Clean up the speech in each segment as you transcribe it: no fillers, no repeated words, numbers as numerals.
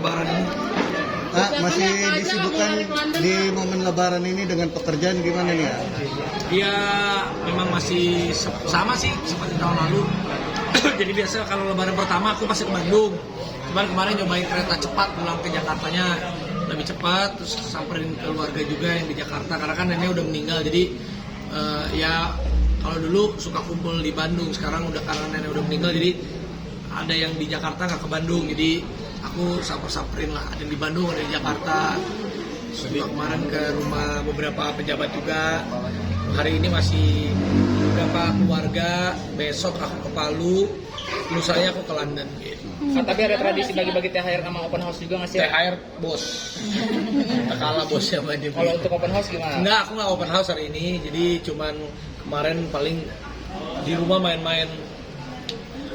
Lebaran ini? Masih disibukkan di momen Lebaran ini dengan pekerjaan gimana nih ya? Ya memang masih sama sih seperti tahun lalu. Jadi biasa kalau Lebaran pertama aku pasti ke Bandung. Cuman kemarin nyobain kereta cepat pulang ke Jakartanya lebih cepat, terus samperin keluarga juga yang di Jakarta karena kan nenek udah meninggal. Jadi ya kalau dulu suka kumpul di Bandung, sekarang udah karena nenek udah meninggal jadi ada yang di Jakarta nggak ke Bandung. Jadi aku samperin lah, ada di Bandung, ada di Jakarta. Juga kemarin ke rumah beberapa pejabat juga. Hari ini masih beberapa keluarga, besok aku ke Palu, lusanya aku ke London gitu. Tapi ada tradisi bagi-bagi THR sama open house juga nggak sih? THR bos, tak kalah bos sama dia. Kalau untuk open house gimana? Enggak, aku nggak open house hari ini. Jadi cuman kemarin paling di rumah main-main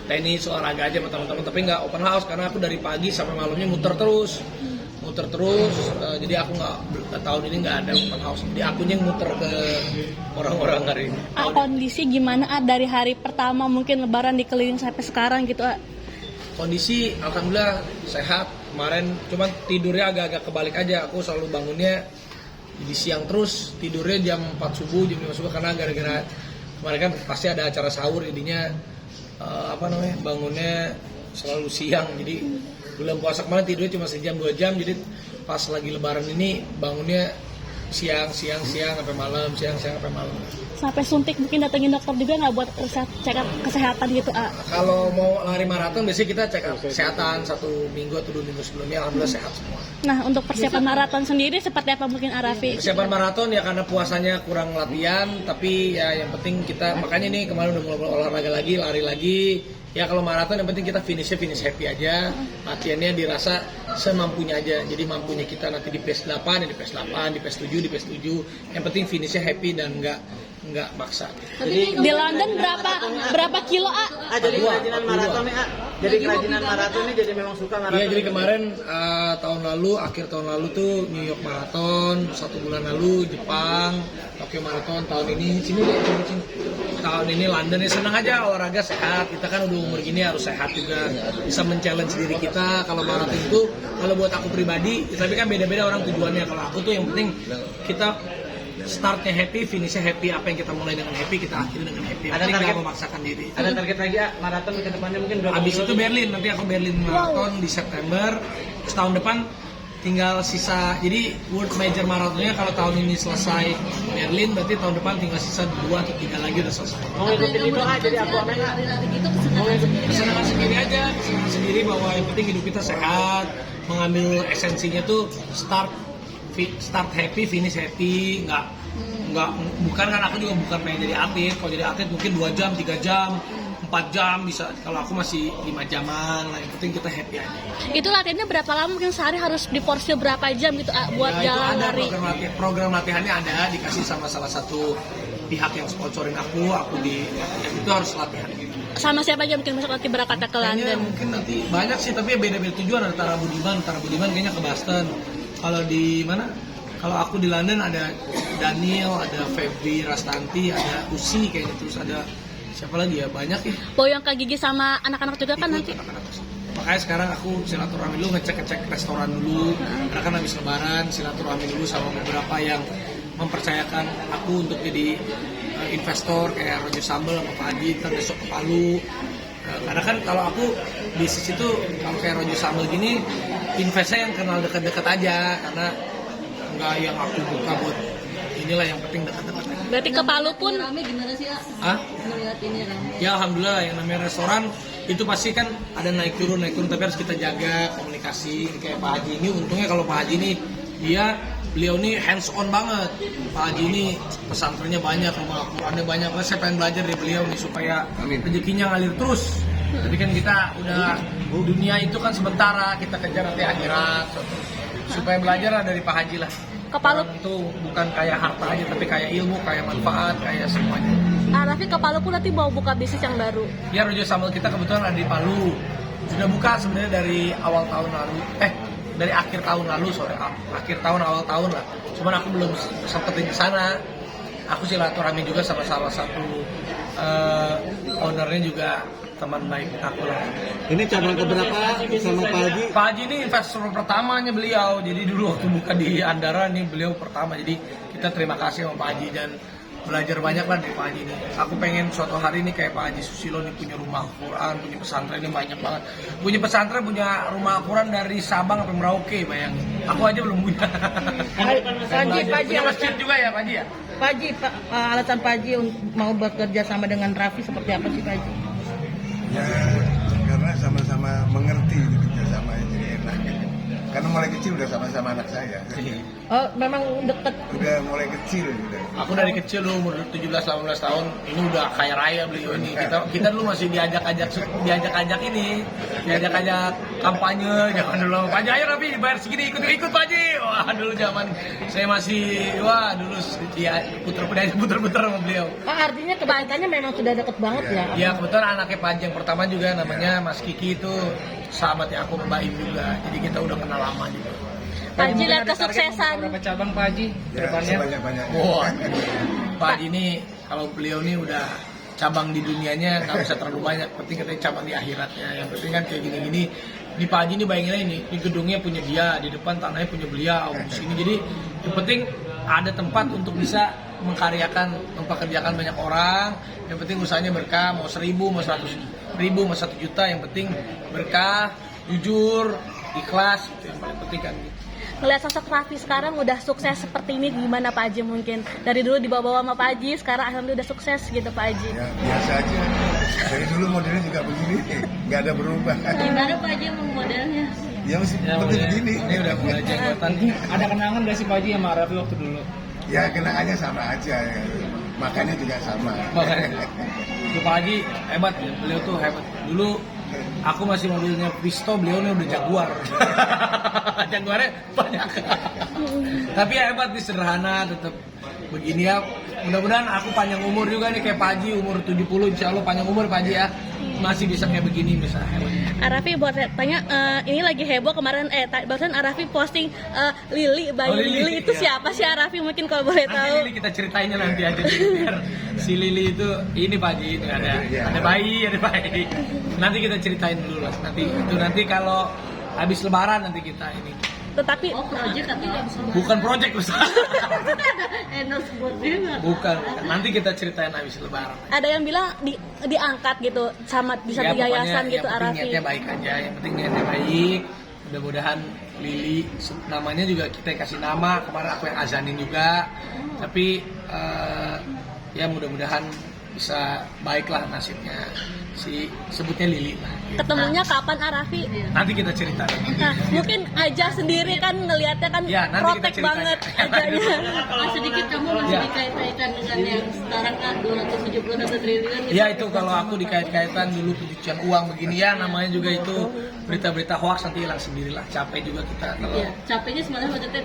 tenis, olahraga aja sama teman-teman. Tapi nggak open house karena aku dari pagi sampai malamnya muter terus. Jadi aku nggak tahun ini nggak ada open house. Jadi akunya yang muter ke orang-orang hari ini. Kondisi gimana dari hari pertama mungkin Lebaran dikeliling sampai sekarang gitu? Kondisi alhamdulillah sehat. Kemarin cuman tidurnya agak-agak kebalik aja. Aku selalu bangunnya di siang terus, tidurnya jam 4 subuh, jam 5 subuh karena gara-gara kemarin kan pasti ada acara sahur, jadinya bangunnya selalu siang. Jadi bulan puasa kemarin tidurnya cuma sejam 2 jam, jadi pas lagi Lebaran ini bangunnya siang sampai malam. Sampai suntik mungkin datengin dokter juga nggak buat cek up kesehatan gitu? Kalau mau lari maraton biasanya kita cek up kesehatan 1 minggu atau 2 minggu sebelumnya, alhamdulillah sehat semua. Nah, untuk persiapan maraton sendiri seperti apa mungkin Raffi? Persiapan maraton ya karena puasanya kurang latihan, tapi ya yang penting kita, makanya nih kemarin udah mulai olahraga lagi, lari lagi. Ya kalau maraton yang penting kita finish happy aja. Latihannya dirasa semampunya aja. Jadi mampunya kita nanti di pace 8, di pace 8, di pace 7, di pace 7. Yang penting finishnya happy dan nggak maksa. Jadi di London berapa kilo Jadi kerajinan maraton nih Jadi kerajinan maraton nih, jadi memang suka maraton. Iya, jadi kemarin akhir tahun lalu tuh New York Marathon, 1 bulan lalu Jepang, Tokyo Marathon, tahun ini sini. Tahun ini London. Ya senang aja olahraga sehat. Kita kan udah umur gini harus sehat juga. Bisa men-challenge diri kita. Kalau maraton itu kalau buat aku pribadi, tapi kan beda-beda orang tujuannya. Kalau aku tuh yang penting kita startnya happy, finishnya happy. Apa yang kita mulai dengan happy, kita akhiri dengan happy. Ada target memaksakan diri. Ada target lagi maraton ke depannya mungkin berapa? Abis itu Berlin, nanti aku Berlin Marathon di September. Setahun depan tinggal sisa, jadi World Major Marathonnya kalau tahun ini selesai Berlin, berarti tahun depan tinggal sisa 2 atau 3 lagi udah selesai. Mau ngikutin itu jadi aku Kesenangan sendiri aja, kesenangan sendiri bahwa yang penting hidup kita sehat, mengambil esensinya tuh start happy, finish happy, bukan kan aku juga bukan pengen jadi atlet. Kalau jadi atlet mungkin 2 jam, 3 jam, 4 jam bisa. Kalau aku masih 5 jaman lah, yang penting kita happy aja. Itu latihannya berapa lama? Mungkin sehari harus diporsi berapa jam gitu buat jalan lari? Program latihannya ada, dikasih sama salah satu pihak yang sponsorin aku itu harus latihan gitu. Sama siapa aja mungkin masuk nanti berangkat ke London? Mungkin nanti banyak sih, tapi beda-beda tujuan. Ada Tara Budiman kayaknya ke Boston. Kalau di mana? Kalau aku di London ada Daniel, ada Febri Rastanti, ada Usi kayaknya, terus ada siapa lagi ya, banyak ya. Boyong Kak Gigi sama anak-anak juga kan nanti. Makanya sekarang aku silaturahmi dulu, ngecek restoran dulu. Karena kan habis Lebaran, silaturahmi dulu sama beberapa yang mempercayakan aku untuk jadi investor kayak Roger Sambel sama Pak Haji. Kita besok ke Palu. Karena kan kalau aku bisnis itu kalau kayak Roger Sambel gini, investnya yang kenal dekat-dekat aja, karena nggak yang aku buka buat inilah, yang penting dekat-dekat aja. Berarti ke Palu pun rame gimana sih, melihat ini rame? Ya alhamdulillah, yang namanya restoran itu pasti kan ada naik turun, tapi harus kita jaga komunikasi. Kayak Pak Haji ini, untungnya kalau Pak Haji ini beliau ini hands on banget. Pak Haji ini pesantrennya banyak, rumah Al-Qurannya banyak. Saya pengen belajar dari beliau nih supaya rezekinya ngalir terus. Tapi kan kita udah, dunia itu kan sementara, kita kejar nanti akhirat. Supaya belajar dari Pak Haji lah. ke Palu. Itu bukan kayak harta aja, tapi kayak ilmu, kayak manfaat, kayak semuanya. Raffi ke Palu pun nanti mau buka bisnis yang baru. Ya, Rojo Sambal kita kebetulan ada di Palu. Sudah buka sebenarnya dari awal tahun lalu. Dari akhir tahun lalu, akhir tahun awal tahun lah. Cuman aku belum sempetin ke sana. Aku silaturahmi juga sama salah satu ownernya juga teman baik aku lah. Ini cabang keberapa sama Pak Haji? Pak Haji ini investor pertamanya beliau, jadi dulu waktu buka di Andara nih beliau pertama, jadi kita terima kasih sama Pak Haji dan belajar banyak lah dari Pak Haji ini. Aku pengen suatu hari nih kayak Pak Haji Susilo nih punya rumah Al-Quran, punya pesantren ini banyak banget. Punya pesantren, punya rumah Al-Quran dari Sabang sampai Merauke, bayangin. Aku aja belum punya. Pak Haji, Punya masjid juga ya Pak Haji ya? Pak Haji, alasan Pak Haji mau bekerja sama dengan Raffi seperti apa sih Pak Haji? Ya, karena sama-sama mengerti gitu, kerjasama jadi enak gitu. Karena mulai kecil udah sama-sama anak saya. Oh, memang deket. Udah mulai kecil gitu. Aku dari kecil dulu umur 17-18 tahun ini udah kaya raya beliau ini. Kita dulu masih diajak-ajak ini, diajak-ajak kampanye zaman dulu. Pak Haji, ayo Rafi bayar segini ikut Pak Haji. Wah dulu zaman saya masih dulu ya puter-puter sama beliau. Artinya kebaikannya memang sudah deket banget ya? Ya kebetulan anaknya Pak Haji yang pertama juga namanya Mas Kiki itu sahabatnya aku Mbak Im juga. Jadi kita udah kenal lama juga. Pak Haji lihat kesuksesan. Berapa cabang Pak Haji? Ya, sebanyak-banyaknya. Wah, Pak Haji ini kalau beliau ini udah cabang di dunianya nggak bisa terlalu banyak, penting katanya cabang di akhiratnya. Yang penting kan kayak gini-gini. Di Pak Haji ini bayangin aja ini gedungnya punya dia, di depan tanahnya punya beliau, di sini. Jadi yang penting ada tempat untuk bisa mengkaryakan, mempekerjakan banyak orang. Yang penting usahanya berkah, mau 1.000, mau 100.000, mau 1 juta, yang penting berkah, jujur, ikhlas, itu yang paling penting kan. Ngeliat sosok Raffi sekarang udah sukses seperti ini, gimana Pak Haji mungkin? Dari dulu dibawa-bawa sama Pak Haji, sekarang alhamdulillah udah sukses gitu Pak Haji. Ya, biasa aja. Dari dulu modelnya juga begini, nggak ada berubah. Gimana Pak Haji emang modelnya? Ya masih Ya, seperti udah, begini. ini udah mulai jenggotan. Ada kenangan gak sih Pak Haji sama Raffi waktu dulu? Ya kenangannya sama aja. Makannya juga sama. Makanya. Pak Haji hebat, beliau tuh hebat. Dulu aku masih mobilnya Visto, beliau udah Jaguar. Jaguarnya banyak. Tapi ya hebat nih, sederhana, tetap begini ya. Mudah-mudahan aku panjang umur juga nih kayak Pak Haji, umur 70 insya Allah panjang umur Pak Haji ya. Masih bisa kayak begini bisa hebat. Raffi buat tanya, ini lagi heboh kemarin, barusan Raffi posting Lili, bayi Lili itu iya. siapa sih Raffi mungkin kalau boleh Nanti tahu? Lili kita ceritainnya nanti aja biar si Lili itu ini Pak Haji, ini ada bayi. Nanti kita ceritain dulu lah. Nanti kalau habis Lebaran nanti kita ini. Tetapi Oh, project atau Bukan project Ustaz. endorse buat dia. Bukan. Nanti kita ceritain habis Lebaran. ada yang bilang diangkat gitu sama bisa di yayasan gitu yang penting Raffi. niatnya baik aja. Yang penting niatnya baik. Mudah-mudahan Lili namanya juga kita kasih nama. Kemarin aku yang azanin juga. Tapi ya mudah-mudahan bisa baiklah nasibnya. Sebutnya Lili lah. Ketemunya kapan Raffi? Nanti kita cerita. Nah, mungkin Aja sendiri kan ngelihatnya kan Ya, nanti kita protek ceritanya. banget Ajanya. Kalau sedikit kamu masih Ya. dikait-kaitkan dengan yang sekarang kan 271 triliun. Ya itu kalau aku dikait-kaitan dulu pencucian uang begini ya, namanya juga itu berita-berita hoax, nanti hilang sendirilah. Capek juga kita kalau Iya, capeknya sebenarnya maksudnya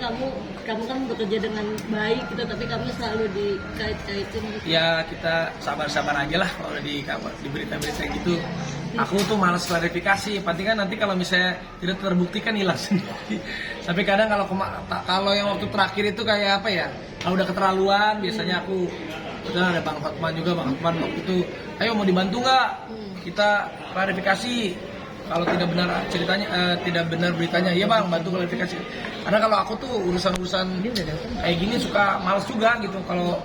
kamu kan bekerja dengan baik gitu, tapi kamu selalu dikait-kaitin gitu. ya kita sabar-sabar aja lah kalau di berita-berita gitu. Aku tuh malas klarifikasi, penting kan nanti kalau misalnya tidak terbukti kan hilang sendiri. Tapi kadang kalau yang waktu terakhir itu kayak apa ya, kalau udah keterlaluan biasanya aku udah ada Bang Hotman juga, Bang Hotman waktu itu, ayo mau dibantu nggak? Kita klarifikasi. Kalau tidak benar ceritanya, tidak benar beritanya, iya Bang, bantu klarifikasi. Karena kalau aku tuh urusan-urusan kayak gini suka malas juga gitu. Kalau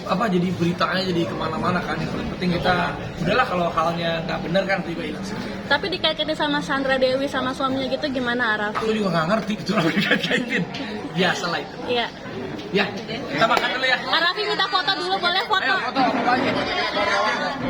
jadi beritanya jadi kemana-mana kan, yang paling penting kita udahlah kalau halnya nggak benar kan tiba hilang sendiri. Tapi dikait-kaitin sama Sandra Dewi sama suaminya gitu gimana Raffi? Aku juga nggak ngerti itu orang dikait-kaitin. Biasa lah itu. Iya. Ya, kita makan dulu ya. Raffi minta foto dulu, boleh foto? Ayo foto apa lagi?